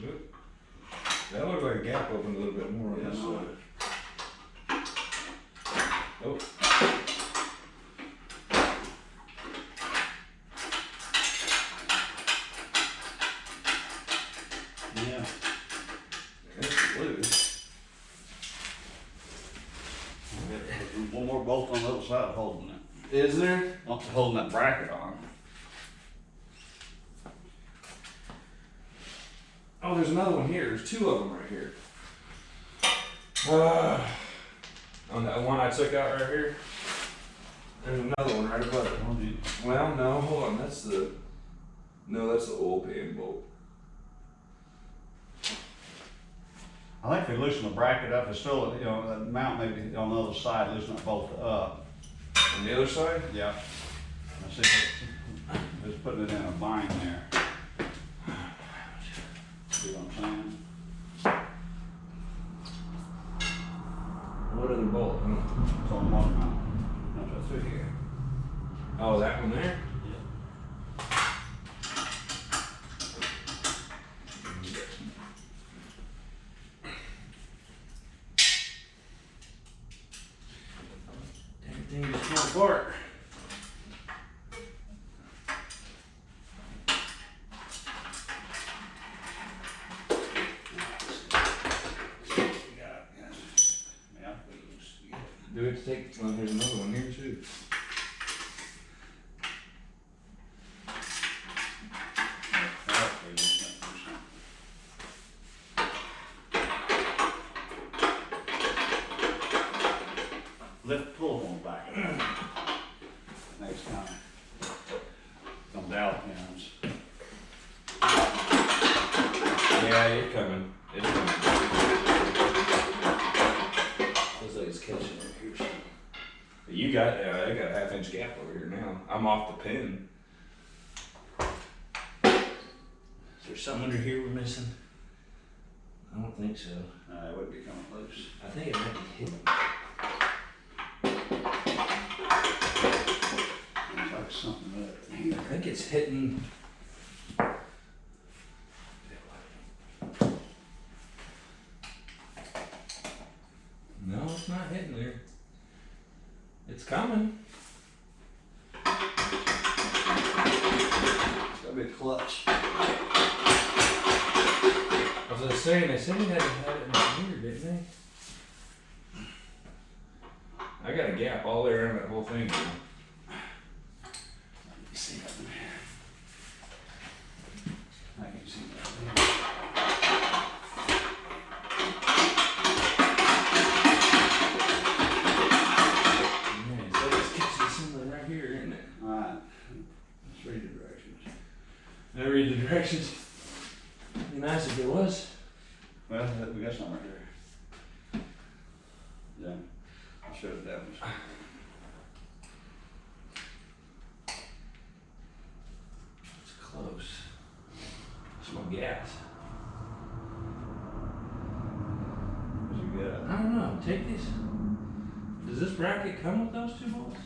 Nope. That looked like a gap opened a little bit more on Yeah, this no. side. Oh. Yeah. It's loose. There's one more bolt on the other side holding it. Is there? Holding that bracket on. Oh, there's another one here. There's two of them right here. On that one I took out right here. There's another one right above it. Well, no, hold on. That's the oil pan bolt. I think if we loosen the bracket up, it's still, you know, the mount maybe on the other side, loosen that bolt up. On the other side? Yeah. I see if it's putting it in a bind there. See what I'm saying? What other bolt? It's on one mount. That's right through here. Oh, that one there? Everything just fell apart. Do it to take, well, there's another one here too. Lift pull on the back of it. Next time. Come down pins. Yeah, you're coming. It's coming. Looks like it's catching up here. You got, I got a 1/2 inch gap over here now. I'm off the pin. Is there something under here we're missing? I don't think so. It would be coming loose. I think it might be hidden. Looks like something there. I think it's hitting. No, it's not hitting there. It's coming. It's gotta be a clutch. I was just saying, they said they had to have it in here, didn't they? I got a gap all the way around that whole thing. Let me see that. I can see that. Man, so it's catching something right here, isn't it? Alright. Let's read the directions. I read the directions. It'd be nice if it was. Well, we got something right here. Yeah, I should have definitely. It's close. Smell gas. What'd you get? I don't know. Take these. Does this bracket come with those 2 bolts?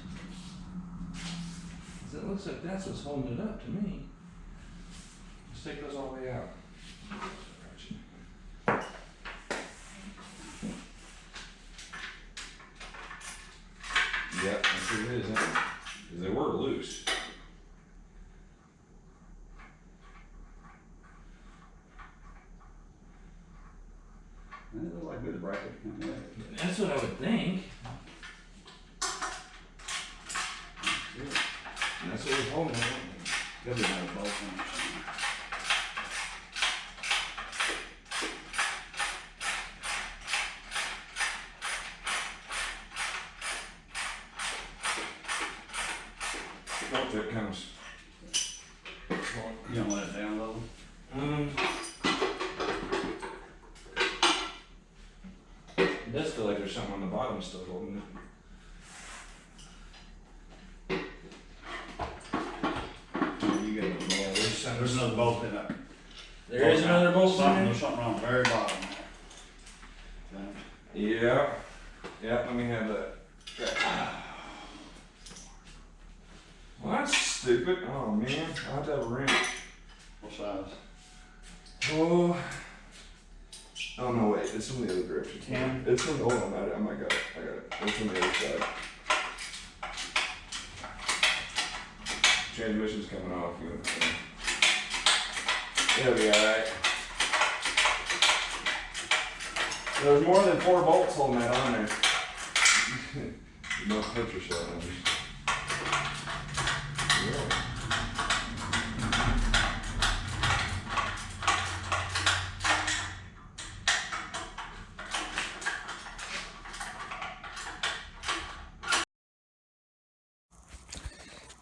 'Cause it looks like that's what's holding it up to me. Let's take those all the way out. Yep, that's what it is, huh? 'Cause they were loose. They look like good bracket. That's what I would think. And that's what was holding it. Could be another bolt on it. Nope, there it comes. You don't let it down low? It does feel like there's something on the bottom still holding it. You get the bolt. There's There's another bolt in it. There is another bolt in there? There's something on the very bottom there. Yeah. Yeah, let me have that. Well, that's stupid. Oh man, I have to have a wrench. What size? Oh no, wait, it's from the other direction. 10? It's from, hold on, I might got it. I got it. It's from the other side. Transmission's coming off. It'll be alright. There's more than 4 bolts holding that on there. No hurt yourself. Yeah.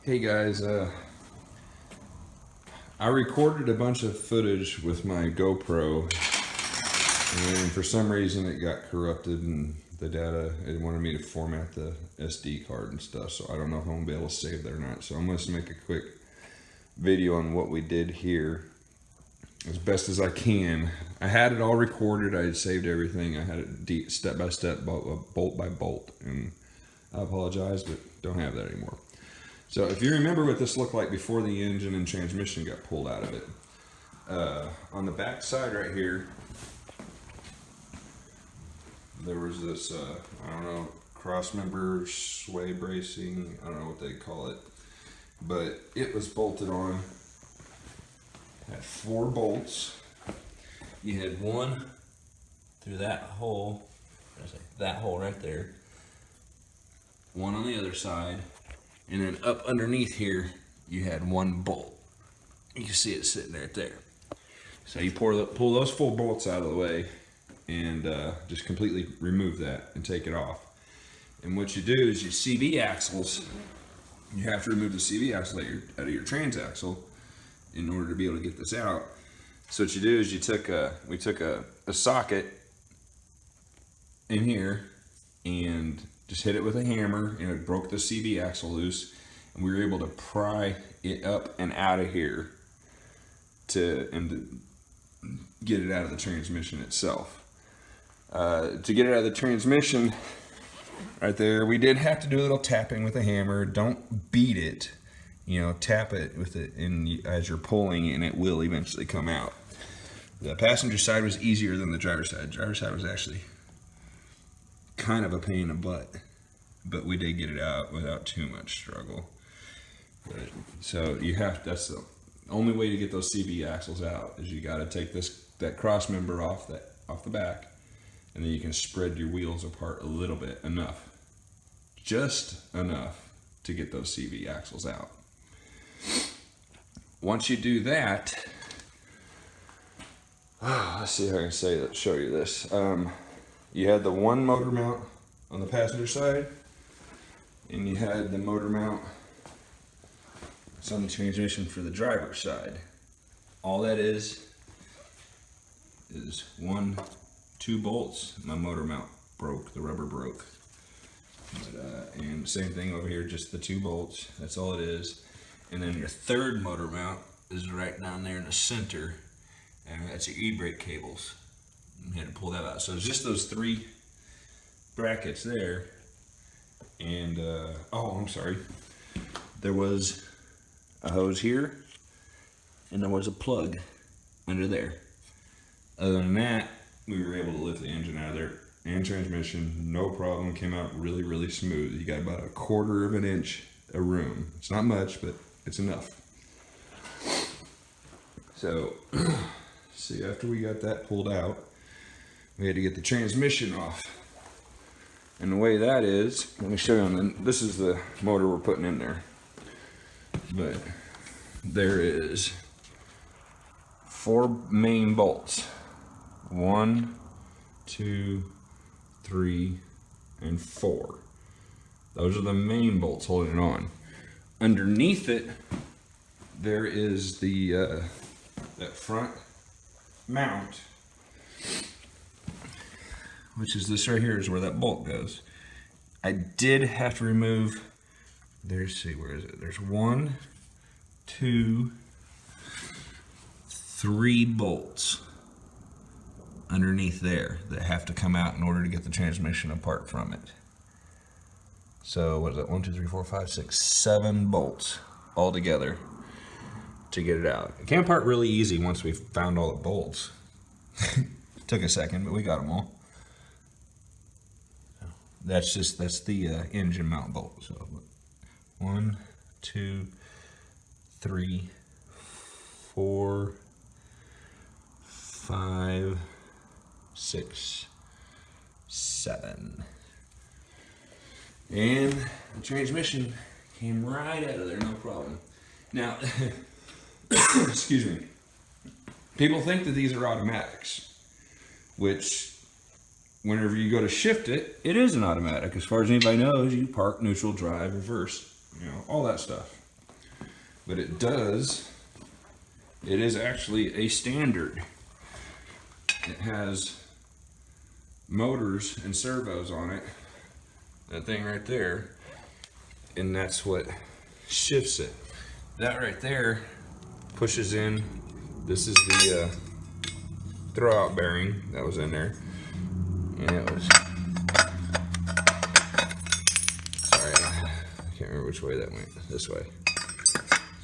Hey guys, I recorded a bunch of footage with my GoPro, and for some reason it got corrupted and the data, it wanted me to format the SD card and stuff, so I don't know if I'm going to be able to save that or not. So I'm going to make a quick video on what we did here as best as I can. I had it all recorded, I had saved everything, I had it step by step, bolt by bolt, and I apologize, but don't have that anymore. So if you remember what this looked like before the engine and transmission got pulled out of it, on the back side right here, there was this, I don't know, Crossmember sway bracing, I don't know what they call it, but it was bolted on, had 4 bolts. You had one through that hole, that hole right there, one on the other side, and then up underneath here, you had 1 bolt. You can see it sitting right there. So you pull those 4 bolts out of the way and just completely remove that and take it off. And what you do is your CV axles, you have to remove the CV axle out of your transaxle in order to be able to get this out. So what you do is we took a socket in here and just hit it with a hammer, and it broke the CV axle loose, and we were able to pry it up and out of here to get it out of the transmission itself. To get it out of the transmission, right there, we did have to do a little tapping with a hammer. Don't beat it, tap it with it as you're pulling, and it will eventually come out. The passenger side was easier than the driver's side. Driver's side was actually kind of a pain in the butt, but we did get it out without too much struggle. So that's the only way to get those CV axles out, is you got to take that cross member off the back, and then you can spread your wheels apart a little bit, just enough to get those CV axles out. Once you do that, let's see how I can show you this. You had the one motor mount on the passenger side, and you had the motor mount on the transmission for the driver's side. All that is 2 bolts, my motor mount broke, the rubber broke. But, and same thing over here, just the 2 bolts, that's all it is. And then your third motor mount is right down there in the center, and that's your e-brake cables. You had to pull that out. So it's just those 3 brackets there. And oh, I'm sorry, there was a hose here and there was a plug under there. Other than that, we were able to lift the engine out of there, and transmission, no problem, came out really, really smooth. You got about 1/4 of an inch of room. It's not much, but it's enough. So, see, after we got that pulled out, we had to get the transmission off. And the way that is, let me show you on this is the motor we're putting in there. But there is 4 main bolts. 1, 2, 3, and 4. Those are the main bolts holding it on. Underneath it, there is the that front mount, which is this right here, is where that bolt goes. I did have to remove, see, where is it? There's 1, 2, 3 bolts underneath there that have to come out in order to get the transmission apart from it. So what is that? 1, 2, 3, 4, 5, 6, 7 bolts all together to get it out. It came apart really easy once we found all the bolts. Took a second, but we got them all. That's the engine mount bolt. So 1, 2, 3, 4, 5, 6, 7. And the transmission came right out of there, no problem. Now, excuse me, people think that these are automatics, which whenever you go to shift it, it is an automatic. As far as anybody knows, you park, neutral, drive, reverse, all that stuff. But it is actually a standard. It has motors and servos on it, that thing right there, and that's what shifts it. That right there pushes in, this is the throwout bearing that was in there, and it was, sorry, I can't remember which way that went, this way.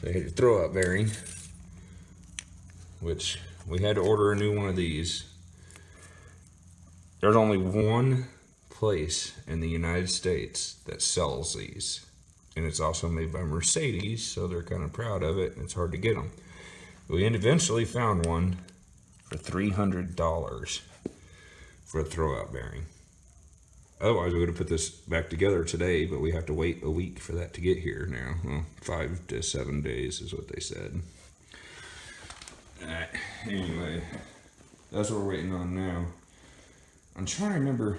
So you had your throwout bearing, which we had to order a new one of these. There's only one place in the United States that sells these, and it's also made by Mercedes, so they're kind of proud of it, and it's hard to get them. We eventually found one for $300 for a throwout bearing. Otherwise, we would have put this back together today, but we have to wait a week for that to get here now. Well, 5 to 7 days is what they said. Alright, anyway, that's what we're waiting on now. I'm trying to remember,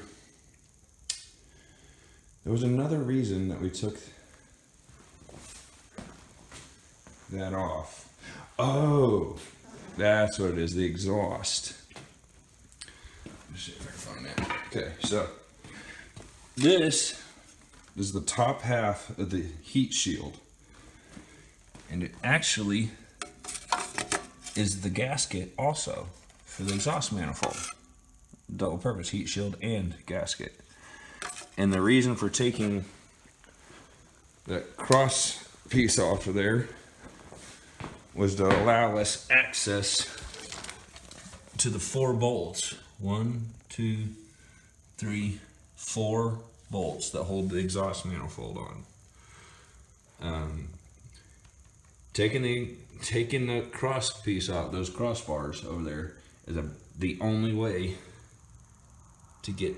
there was another reason that we took that off. Oh, that's what it is, the exhaust. Let's see if I can find that. Okay, so this is the top half of the heat shield, and it actually is the gasket also for the exhaust manifold. Double purpose heat shield and gasket. And the reason for taking that cross piece off of there was to allow us access to the 4 bolts. 1, 2, 3, 4 bolts that hold the exhaust manifold on. Taking the cross piece out, those crossbars over there, is the only way to get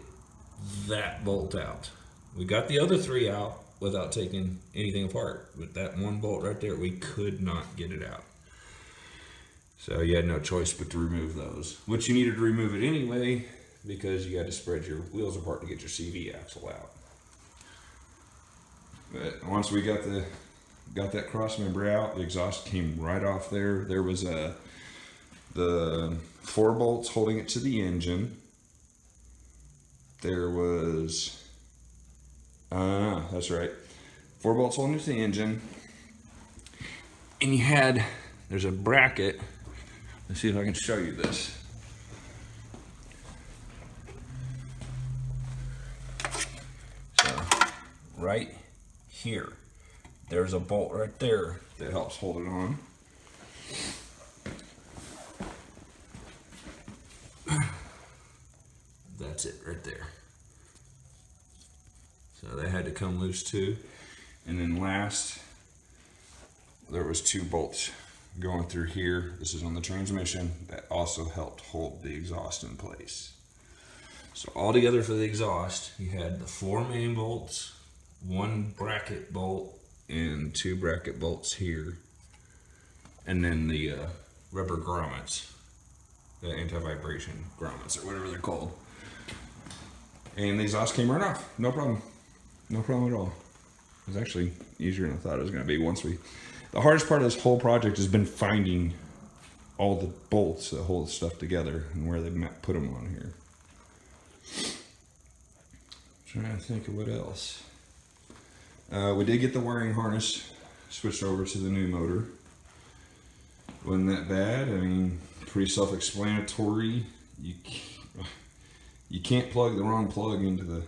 that bolt out. We got the other 3 out without taking anything apart. With that 1 bolt right there, we could not get it out. So you had no choice but to remove those. Which you needed to remove it anyway, because you had to spread your wheels apart to get your CV axle out. But once we got that crossmember out, the exhaust came right off there. There was the 4 bolts holding it to the engine. there was, that's right, 4 bolts holding to the engine. And you had, there's a bracket. Let's see if I can show you this. So, right here, there's a bolt right there that helps hold it on. That's it right there. So they had to come loose too. And then last, there was 2 bolts going through here. This is on the transmission that also helped hold the exhaust in place. So all together for the exhaust, you had the 4 main bolts, 1 bracket bolt, and 2 bracket bolts here. And then the rubber grommets, the anti-vibration grommets or whatever they're called. And the exhaust came right off, no problem. No problem at all. It was actually easier than I thought it was gonna be the hardest part of this whole project has been finding all the bolts that hold stuff together and where they put them on here. Trying to think of what else. We did get the wiring harness switched over to the new motor. Wasn't that bad. I mean, pretty self-explanatory. You can't plug the wrong plug into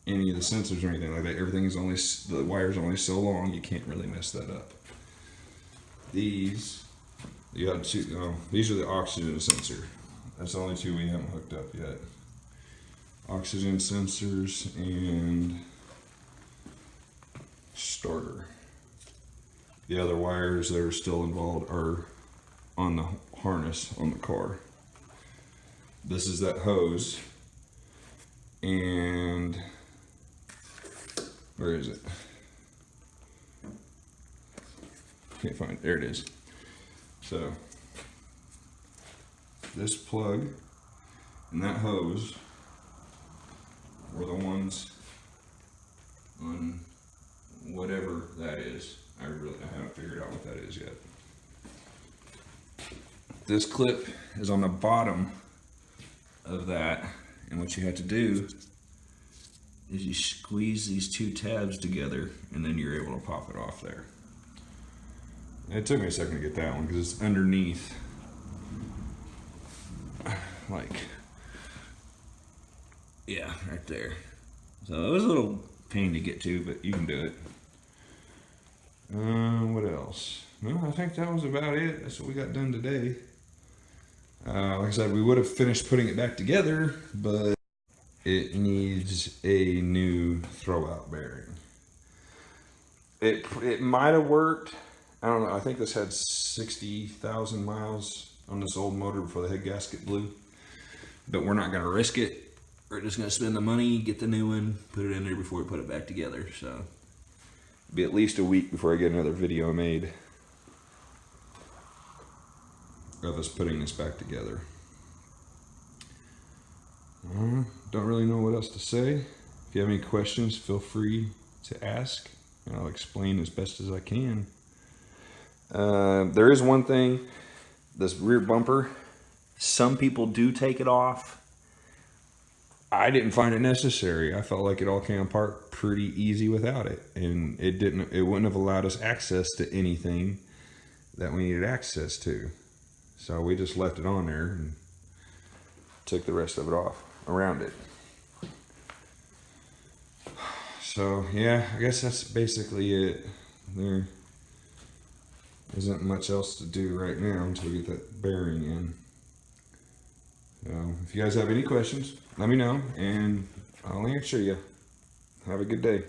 any of the sensors or anything like that. Everything's only, the wire's only so long, you can't really mess that up. These, you got two, these are the oxygen sensor. That's the only 2 we haven't hooked up yet. Oxygen sensors and starter. The other wires that are still involved are on the harness on the car. This is that hose. And where is it? Can't find it. There it is. So this plug and that hose were the ones on whatever that is. I haven't figured out what that is yet. This clip is on the bottom of that, and what you have to do is you squeeze these 2 tabs together and then you're able to pop it off there. It took me a second to get that one because it's underneath, like, yeah, right there. So it was a little pain to get to, but you can do it. What else? Well, I think that was about it. That's what we got done today. Like I said, we would have finished putting it back together, but it needs a new throwout bearing. It might have worked. I don't know. I think this had 60,000 miles on this old motor before the head gasket blew. But we're not going to risk it. We're just going to spend the money, get the new one, put it in there before we put it back together. So it'll be at least a week before I get another video made of us putting this back together. Don't really know what else to say. If you have any questions, feel free to ask, and I'll explain as best as I can. There is one thing, this rear bumper, some people do take it off. I didn't find it necessary. I felt like it all came apart pretty easy without it, and it wouldn't have allowed us access to anything that we needed access to. So we just left it on there and took the rest of it off around it. So yeah, I guess that's basically it. There isn't much else to do right now until we get that bearing in. So if you guys have any questions, let me know and I'll answer you. Have a good day.